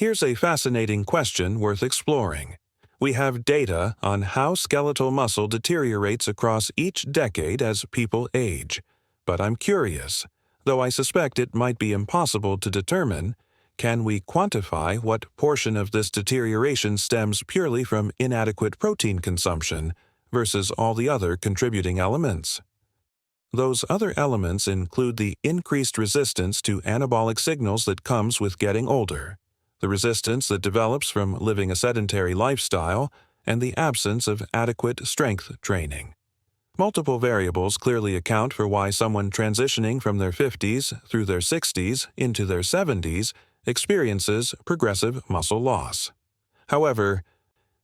Here's a fascinating question worth exploring. We have data on how skeletal muscle deteriorates across each decade as people age, but I'm curious, though I suspect it might be impossible to determine, can we quantify what portion of this deterioration stems purely from inadequate protein consumption versus all the other contributing elements? Those other elements include the increased resistance to anabolic signals that comes with getting older, the resistance that develops from living a sedentary lifestyle, and the absence of adequate strength training. Multiple variables clearly account for why someone transitioning from their 50s through their 60s into their 70s experiences progressive muscle loss. However,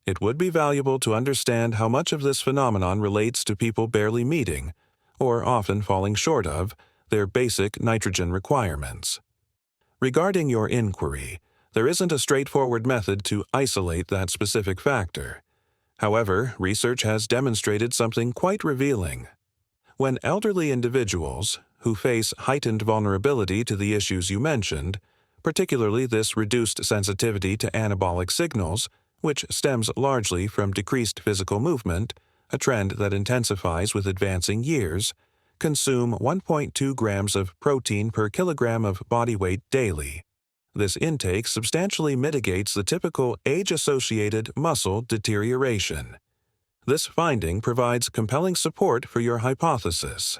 it would be valuable to understand how much of this phenomenon relates to people barely meeting, or often falling short of, their basic nitrogen requirements. Regarding your inquiry, there isn't a straightforward method to isolate that specific factor. However, research has demonstrated something quite revealing. When elderly individuals, who face heightened vulnerability to the issues you mentioned, particularly this reduced sensitivity to anabolic signals, which stems largely from decreased physical movement, a trend that intensifies with advancing years, consume 1.2 grams of protein per kilogram of body weight daily. This intake substantially mitigates the typical age-associated muscle deterioration. This finding provides compelling support for your hypothesis.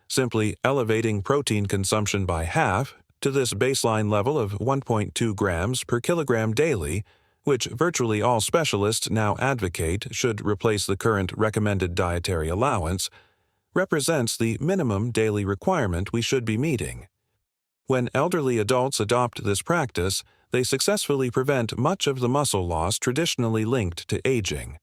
Simply elevating protein consumption by half to this baseline level of 1.2 grams per kilogram daily, which virtually all specialists now advocate should replace the current recommended dietary allowance, represents the minimum daily requirement we should be meeting. When elderly adults adopt this practice, they successfully prevent much of the muscle loss traditionally linked to aging.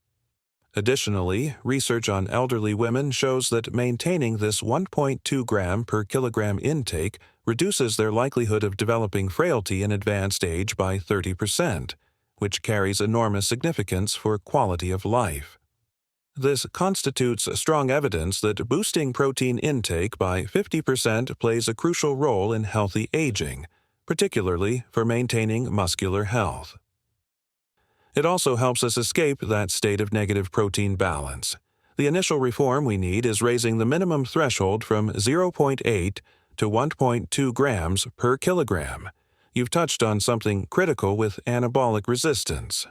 Additionally, research on elderly women shows that maintaining this 1.2 gram per kilogram intake reduces their likelihood of developing frailty in advanced age by 30%, which carries enormous significance for quality of life. This constitutes strong evidence that boosting protein intake by 50% plays a crucial role in healthy aging, particularly for maintaining muscular health. It also helps us escape that state of negative protein balance. The initial reform we need is raising the minimum threshold from 0.8 to 1.2 grams per kilogram. You've touched on something critical with anabolic resistance.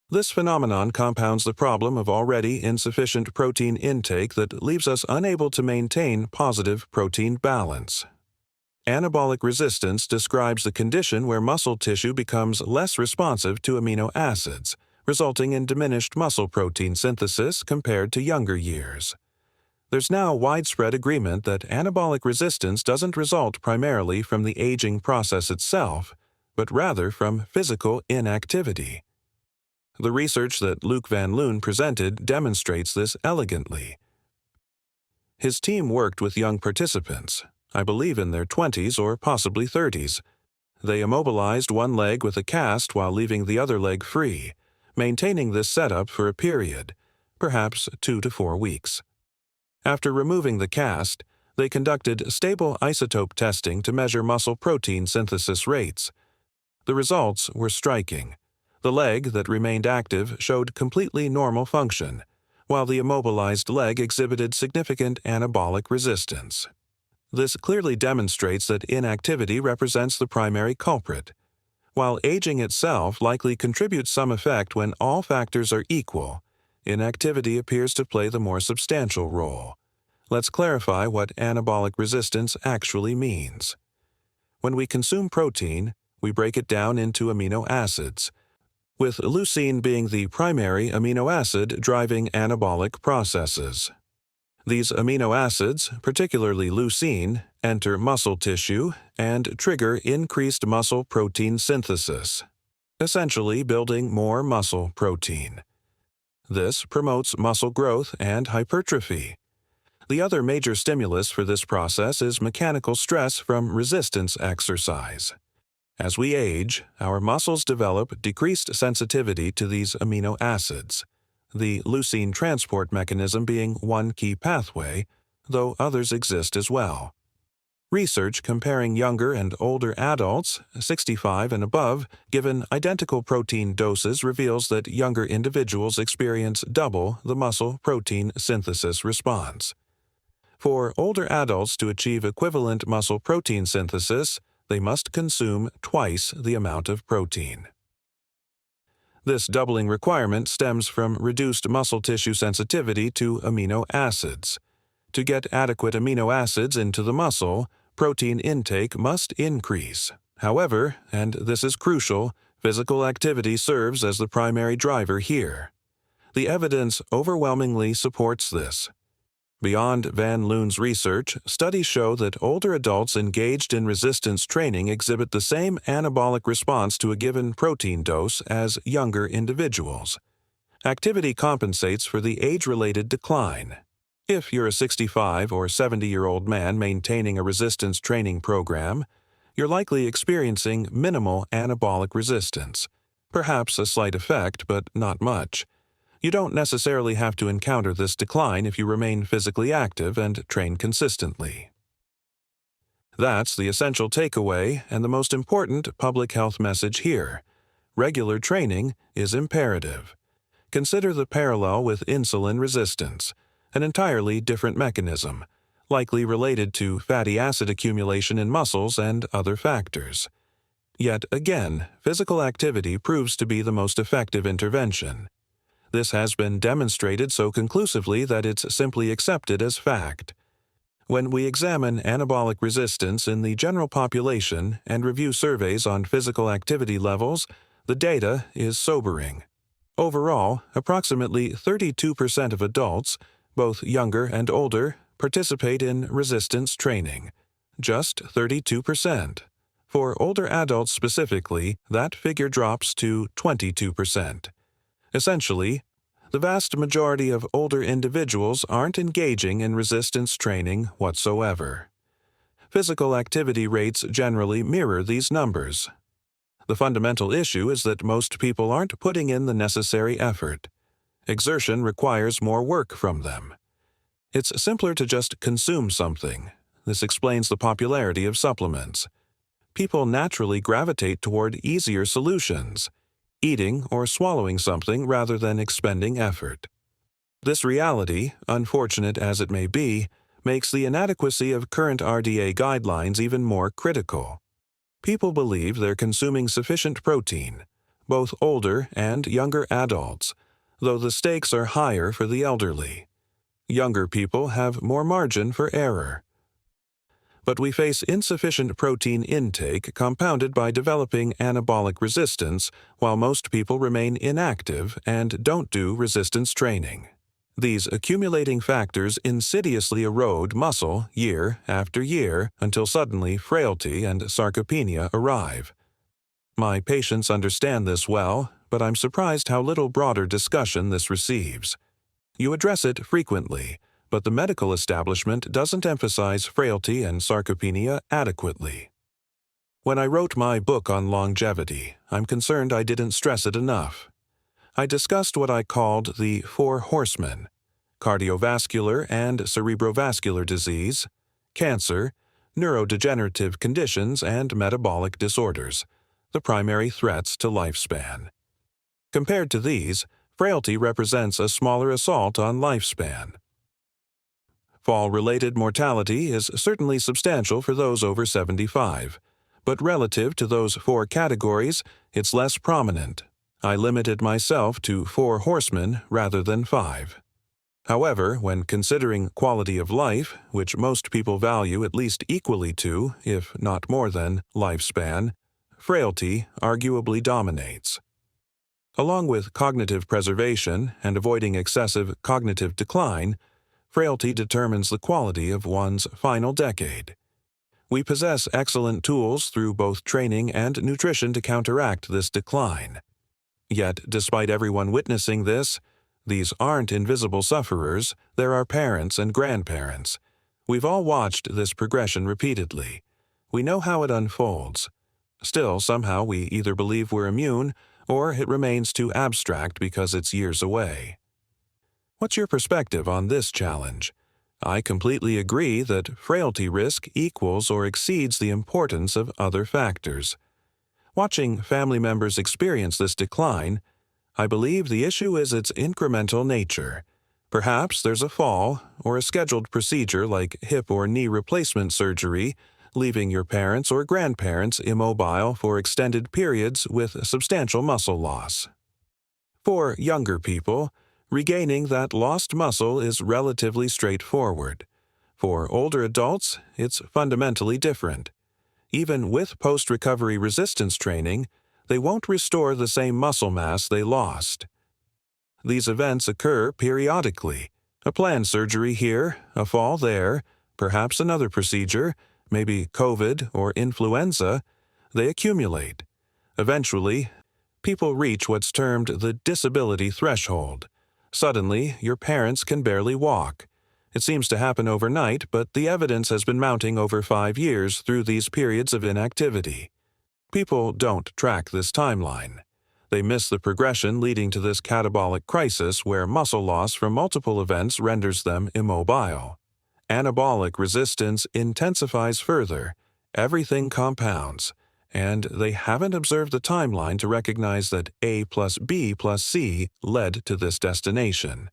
This phenomenon compounds the problem of already insufficient protein intake that leaves us unable to maintain positive protein balance. Anabolic resistance describes the condition where muscle tissue becomes less responsive to amino acids, resulting in diminished muscle protein synthesis compared to younger years. There's now widespread agreement that anabolic resistance doesn't result primarily from the aging process itself, but rather from physical inactivity. The research that Luc van Loon presented demonstrates this elegantly. His team worked with young participants, I believe in their 20s or possibly 30s. They immobilized one leg with a cast while leaving the other leg free, maintaining this setup for a period, perhaps 2 to 4 weeks. After removing the cast, they conducted stable isotope testing to measure muscle protein synthesis rates. The results were striking. The leg that remained active showed completely normal function, while the immobilized leg exhibited significant anabolic resistance. This clearly demonstrates that inactivity represents the primary culprit. While aging itself likely contributes some effect when all factors are equal, inactivity appears to play the more substantial role. Let's clarify what anabolic resistance actually means. When we consume protein, we break it down into amino acids, with leucine being the primary amino acid driving anabolic processes. These amino acids, particularly leucine, enter muscle tissue and trigger increased muscle protein synthesis, essentially building more muscle protein. This promotes muscle growth and hypertrophy. The other major stimulus for this process is mechanical stress from resistance exercise. As we age, our muscles develop decreased sensitivity to these amino acids, the leucine transport mechanism being one key pathway, though others exist as well. Research comparing younger and older adults, 65 and above, given identical protein doses reveals that younger individuals experience double the muscle protein synthesis response. For older adults to achieve equivalent muscle protein synthesis, they must consume twice the amount of protein. This doubling requirement stems from reduced muscle tissue sensitivity to amino acids. To get adequate amino acids into the muscle, protein intake must increase. However, and this is crucial, physical activity serves as the primary driver here. The evidence overwhelmingly supports this. Beyond Van Loon's research, studies show that older adults engaged in resistance training exhibit the same anabolic response to a given protein dose as younger individuals. Activity compensates for the age-related decline. If you're a 65 or 70-year-old man maintaining a resistance training program, you're likely experiencing minimal anabolic resistance, perhaps a slight effect, but not much. You don't necessarily have to encounter this decline if you remain physically active and train consistently. That's the essential takeaway and the most important public health message here. Regular training is imperative. Consider the parallel with insulin resistance, an entirely different mechanism, likely related to fatty acid accumulation in muscles and other factors. Yet again, physical activity proves to be the most effective intervention. This has been demonstrated so conclusively that it's simply accepted as fact. When we examine anabolic resistance in the general population and review surveys on physical activity levels, the data is sobering. Overall, approximately 32% of adults, both younger and older, participate in resistance training. Just 32%. For older adults specifically, that figure drops to 22%. Essentially, the vast majority of older individuals aren't engaging in resistance training whatsoever. Physical activity rates generally mirror these numbers. The fundamental issue is that most people aren't putting in the necessary effort. Exertion requires more work from them. It's simpler to just consume something. This explains the popularity of supplements. People naturally gravitate toward easier solutions, eating or swallowing something rather than expending effort. This reality, unfortunate as it may be, makes the inadequacy of current RDA guidelines even more critical. People believe they're consuming sufficient protein, both older and younger adults, though the stakes are higher for the elderly. Younger people have more margin for error. But we face insufficient protein intake compounded by developing anabolic resistance, while most people remain inactive and don't do resistance training. These accumulating factors insidiously erode muscle year after year until suddenly frailty and sarcopenia arrive. My patients understand this well, but I'm surprised how little broader discussion this receives. You address it frequently, but the medical establishment doesn't emphasize frailty and sarcopenia adequately. When I wrote my book on longevity, I'm concerned I didn't stress it enough. I discussed what I called the 4 horsemen: cardiovascular and cerebrovascular disease, cancer, neurodegenerative conditions, and metabolic disorders, the primary threats to lifespan. Compared to these, frailty represents a smaller assault on lifespan. Fall-related mortality is certainly substantial for those over 75, but relative to those 4 categories, it's less prominent. I limited myself to 4 horsemen rather than 5. However, when considering quality of life, which most people value at least equally to, if not more than, lifespan, frailty arguably dominates. Along with cognitive preservation and avoiding excessive cognitive decline, frailty determines the quality of one's final decade. We possess excellent tools through both training and nutrition to counteract this decline. Yet, despite everyone witnessing this, these aren't invisible sufferers, they're our parents and grandparents. We've all watched this progression repeatedly. We know how it unfolds. Still, somehow we either believe we're immune, or it remains too abstract because it's years away. What's your perspective on this challenge? I completely agree that frailty risk equals or exceeds the importance of other factors. Watching family members experience this decline, I believe the issue is its incremental nature. Perhaps there's a fall or a scheduled procedure like hip or knee replacement surgery, leaving your parents or grandparents immobile for extended periods with substantial muscle loss. For younger people, regaining that lost muscle is relatively straightforward. For older adults, it's fundamentally different. Even with post-recovery resistance training, they won't restore the same muscle mass they lost. These events occur periodically. A planned surgery here, a fall there, perhaps another procedure, maybe COVID or influenza, they accumulate. Eventually, people reach what's termed the disability threshold. Suddenly, your parents can barely walk. It seems to happen overnight, but the evidence has been mounting over 5 years through these periods of inactivity. People don't track this timeline. They miss the progression leading to this catabolic crisis where muscle loss from multiple events renders them immobile. Anabolic resistance intensifies further, everything compounds, and they haven't observed the timeline to recognize that A plus B plus C led to this destination.